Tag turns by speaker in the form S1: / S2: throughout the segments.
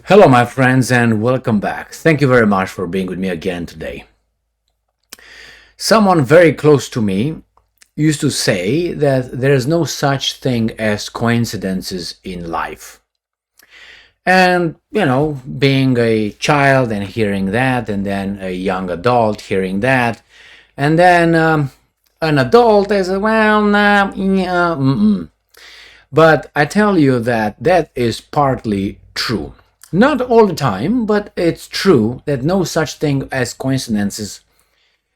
S1: Hello, my friends, and welcome back. Thank you very much for being with me again today. Someone very close to me used to say that there is no such thing as coincidences in life. And, being a child and hearing that, and then a young adult hearing that, and then an adult is, well, nah, yeah, But I tell you that is partly true. Not all the time, but it's true that no such thing as coincidences,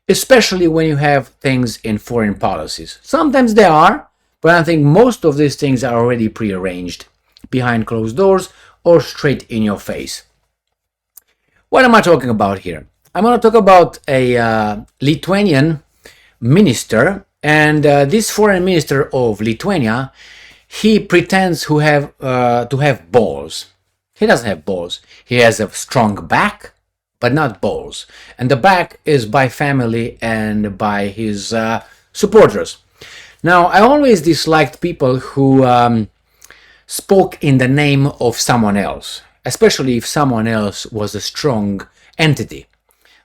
S1: especially when you have things in foreign policies. Sometimes they are, but I think most of these things are already prearranged behind closed doors or straight in your face. What am I talking about here? I'm going to talk about a Lithuanian minister, and this foreign minister of Lithuania, he pretends to have balls. He doesn't have balls. He has a strong back, but not balls. And the back is by family and by his supporters. Now, I always disliked people who spoke in the name of someone else, especially if someone else was a strong entity.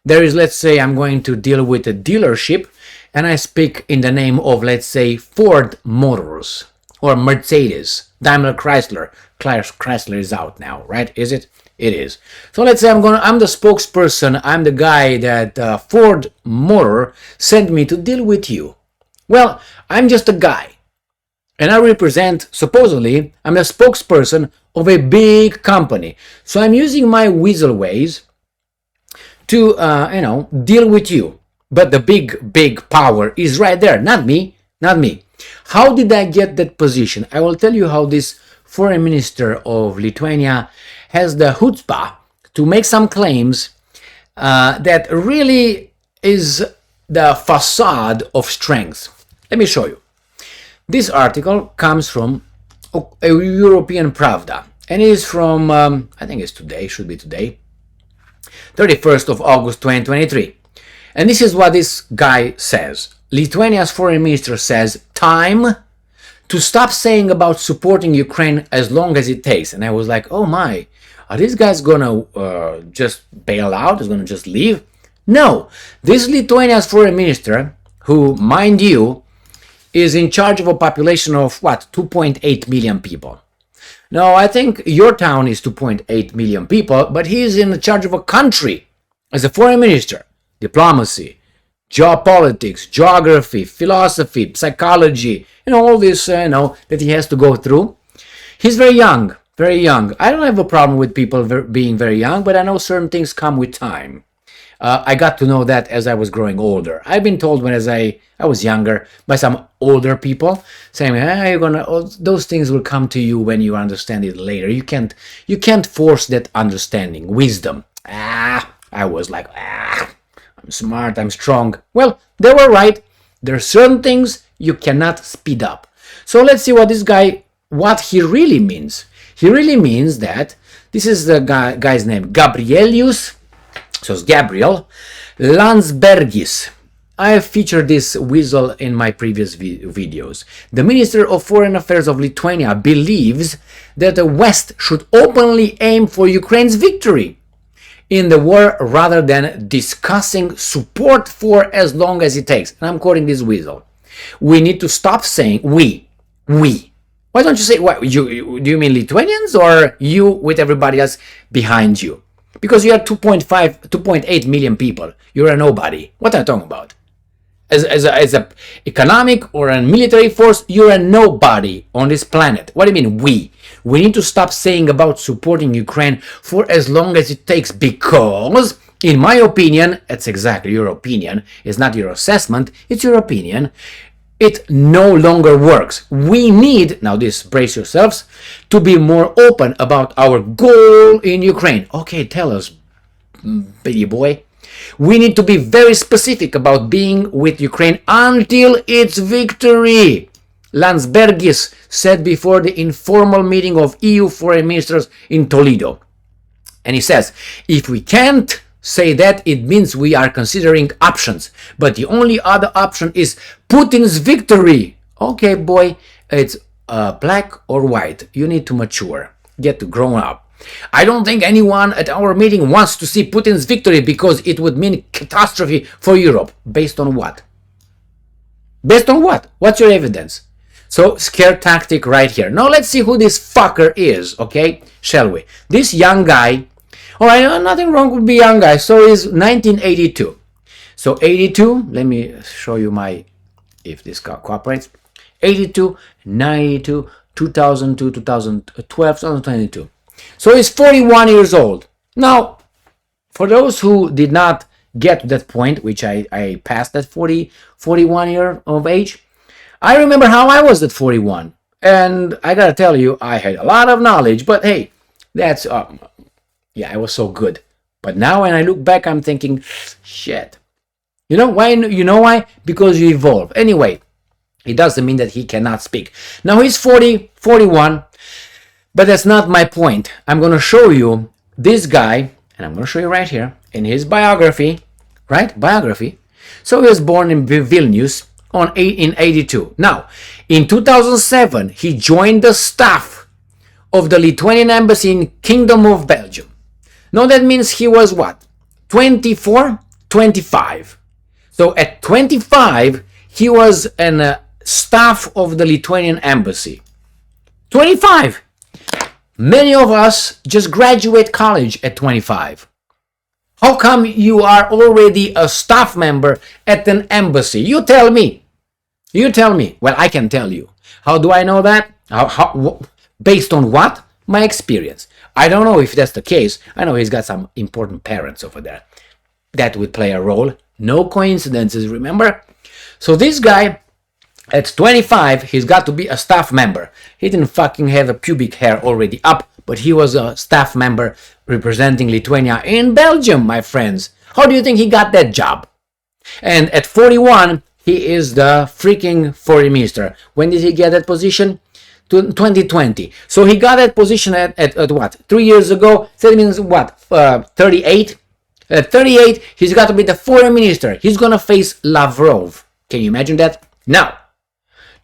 S1: There is, let's say, I'm going to deal with a dealership, and I speak in the name of, let's say, Ford Motors or Mercedes, Daimler Chrysler. Chrysler is out now, right? Is it? It is. So let's say I'm the spokesperson. I'm the guy that Ford Motor sent me to deal with you. Well, I'm just a guy, and I represent, supposedly, I'm the spokesperson of a big company. So I'm using my weasel ways to, deal with you. But the big power is right there, not me. How did I get that position? I will tell you how this foreign minister of Lithuania has the chutzpah to make some claims that really is the facade of strength. Let me show you. This article comes from a European Pravda, and is from, I think it's today, should be today, 31st of August 2023. And this is what this guy says. Lithuania's foreign minister says, time to stop saying about supporting Ukraine as long as it takes. And I was like, oh my, are these guys gonna just bail out? Is gonna just leave? No, this Lithuania's foreign minister, who, mind you, is in charge of a population of 2.8 million people. Now, I think your town is 2.8 million people, but he is in charge of a country as a foreign minister. Diplomacy, geopolitics, geography, philosophy, psychology, all this, that he has to go through. He's very young. I don't have a problem with people being very young, but I know certain things come with time. I got to know that as I was growing older. I've been told when I was younger by some older people saying, those things will come to you when you understand it later. You can't force that understanding, wisdom. I was like, I'm smart, I'm strong. Well, they were right. There are certain things you cannot speed up. So let's see what he really means. He really means that this is the guy's name, Gabrielius, so it's Gabriel Landsbergis. I have featured this weasel in my previous videos. The Minister of Foreign Affairs of Lithuania believes that the West should openly aim for Ukraine's victory in the war rather than discussing support for as long as it takes. And I'm quoting this weasel. We need to stop saying we. Why don't you say, do you mean Lithuanians or you with everybody else behind you? Because you are 2.8 million people. You're a nobody. What are you talking about? As a economic or a military force, you're a nobody on this planet. What do you mean we? We need to stop saying about supporting Ukraine for as long as it takes, because, in my opinion, it's exactly your opinion. It's not your assessment, it's your opinion. It no longer works. We need, now this, brace yourselves, to be more open about our goal in Ukraine. Okay, tell us, baby boy. We need to be very specific about being with Ukraine until its victory. Landsbergis said before the informal meeting of EU foreign ministers in Toledo. And he says, if we can't say that, it means we are considering options. But the only other option is Putin's victory. Okay, boy, it's black or white. You need to mature. Get to grow up. I don't think anyone at our meeting wants to see Putin's victory because it would mean catastrophe for Europe. Based on what? Based on what? What's your evidence? So, scare tactic right here. Now let's see who this fucker is, okay? Shall we? This young guy, alright, nothing wrong with being young guy, so he's 1982. So 82, let me show you my, if this cooperates, 82, 92, 2002, 2012, 2022. So he's 41 years old. Now, for those who did not get to that point, which I passed that 41 year of age, I remember how I was at 41. And I gotta tell you, I had a lot of knowledge, but hey, that's, yeah, I was so good. But now when I look back, I'm thinking, shit. You know why? You know why? Because you evolve. Anyway, it doesn't mean that he cannot speak. Now he's 40, 41, but that's not my point. I'm going to show you this guy, and I'm going to show you right here, in his biography, right? Biography. So he was born in Vilnius in 82. Now, in 2007, he joined the staff of the Lithuanian embassy in Kingdom of Belgium. Now that means he was what? 24, 25. So at 25, he was an staff of the Lithuanian embassy. 25. Many of us just graduate college at 25. How come you are already a staff member at an embassy? You tell me. You tell me. Well, I can tell you. How do I know that? Based on what? My experience. I don't know if that's the case. I know he's got some important parents over there. That would play a role. No coincidences, remember? So this guy, at 25, he's got to be a staff member. He didn't fucking have a pubic hair already up, but he was a staff member representing Lithuania in Belgium, my friends. How do you think he got that job? And at 41, he is the freaking foreign minister. When did he get that position? 2020. So he got that position at what? 3 years ago. So that means what? 38? At 38, he's got to be the foreign minister. He's going to face Lavrov. Can you imagine that? Now,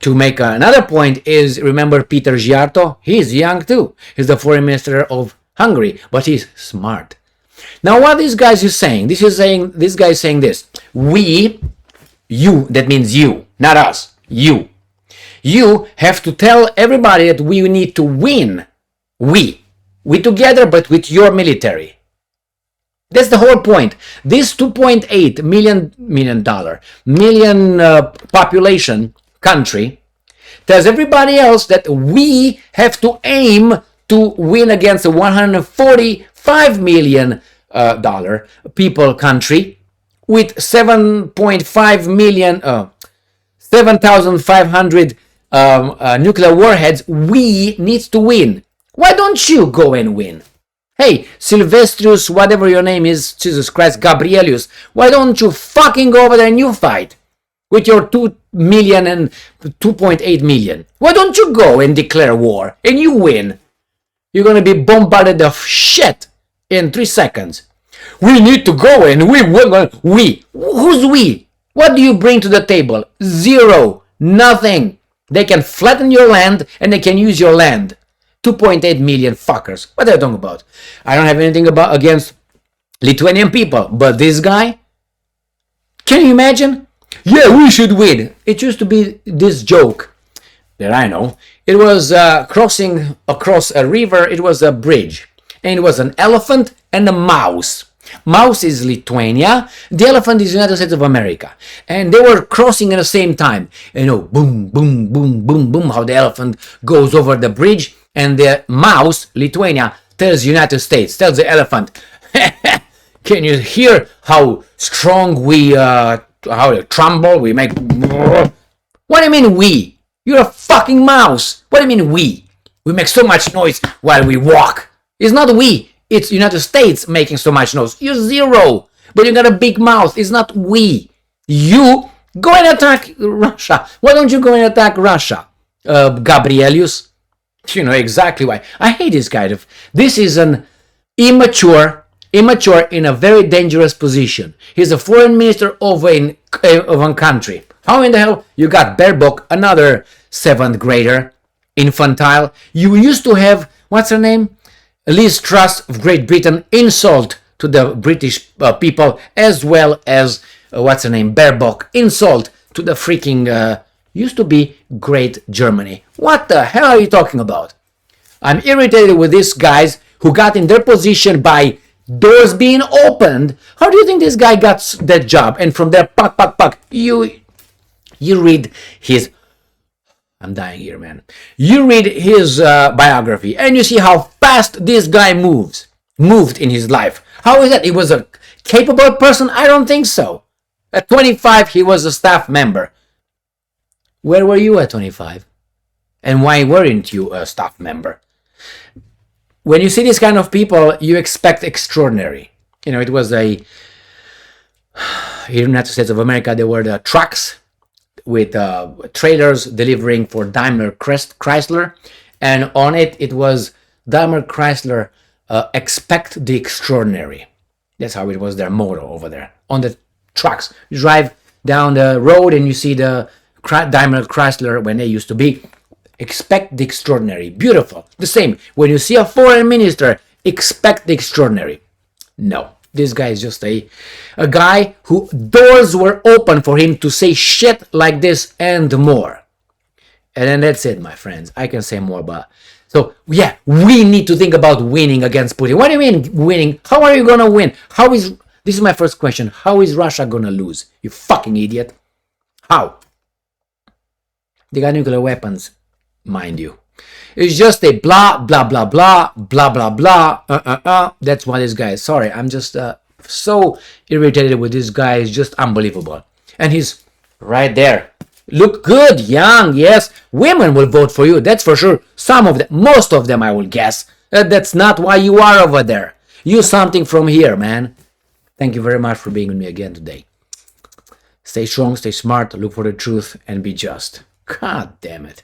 S1: to make another point is, remember Peter Giarto? He's young too. He's the foreign minister of Hungary, but he's smart. Now, what this guy is saying, this guy is saying this. You, that means you, not us, you. You have to tell everybody that we need to win. We together, but with your military. That's the whole point. This 2.8 million population country tells everybody else that we have to aim to win against a 145 million people country with 7.5 million, 7,500 nuclear warheads. We need to win. Why don't you go and win? Hey, Silvestrius, whatever your name is, Jesus Christ, Gabrielius, why don't you fucking go over there and you fight with your 2 million and 2.8 million? Why don't you go and declare war and you win? You're gonna be bombarded of shit in 3 seconds. We need to go and we. Who's we? What do you bring to the table? Zero. Nothing. They can flatten your land and they can use your land. 2.8 million fuckers. What are you talking about? I don't have anything against Lithuanian people, but this guy, can you imagine? Yeah, we should win. It used to be this joke that I know. It was crossing across a river. It was a bridge, and it was an elephant and a mouse. Mouse is Lithuania. The elephant is United States of America, and they were crossing at the same time. You know, boom, boom, boom, boom, boom. How the elephant goes over the bridge. And the mouse, Lithuania, tells United States, tells the elephant, can you hear how strong we, how they tremble, we make... What do you mean we? You're a fucking mouse. What do you mean we? We make so much noise while we walk. It's not we, it's United States making so much noise. You're zero, but you got a big mouth. It's not we. You go and attack Russia. Why don't you go and attack Russia, Gabrielius? You know exactly why. I hate this kind of... This is an immature in a very dangerous position. He's a foreign minister of a country. How in the hell you got Baerbock, another 7th grader, infantile? You used to have... What's her name? Liz Truss of Great Britain, insult to the British people, as well as, what's her name, Baerbock, insult to the freaking, used to be Great Germany. What the hell are you talking about? I'm irritated with these guys who got in their position by doors being opened. How do you think this guy got that job? And from there, you read his... I'm dying here, man. You read his biography and you see how fast this guy moved in his life. How is that? He was a capable person? I don't think so. At 25, he was a staff member. Where were you at 25? And why weren't you a staff member? When you see this kind of people, you expect extraordinary. You know, it was here in the United States of America, there were the trucks with trailers delivering for Daimler Chrysler, and on it was Daimler Chrysler, expect the extraordinary. That's how it was their motto over there. On the trucks, you drive down the road and you see the Daimler Chrysler when they used to be. Expect the extraordinary. Beautiful. The same. When you see a foreign minister, expect the extraordinary. No. This guy is just a guy who doors were open for him to say shit like this and more. And then that's it, my friends. I can say more, but... So, yeah, we need to think about winning against Putin. What do you mean winning? How are you going to win? This is my first question. How is Russia going to lose? You fucking idiot. How? They got nuclear weapons. Mind you, it's just a blah blah blah blah blah blah blah. That's why this guy is. Sorry, I'm just so irritated with this guy. It's just unbelievable. And he's right there. Look good, young. Yes, women will vote for you. That's for sure. Some of them, most of them, I will guess. That's not why you are over there. Use something from here, man. Thank you very much for being with me again today. Stay strong, stay smart, look for the truth, and be just. God damn it.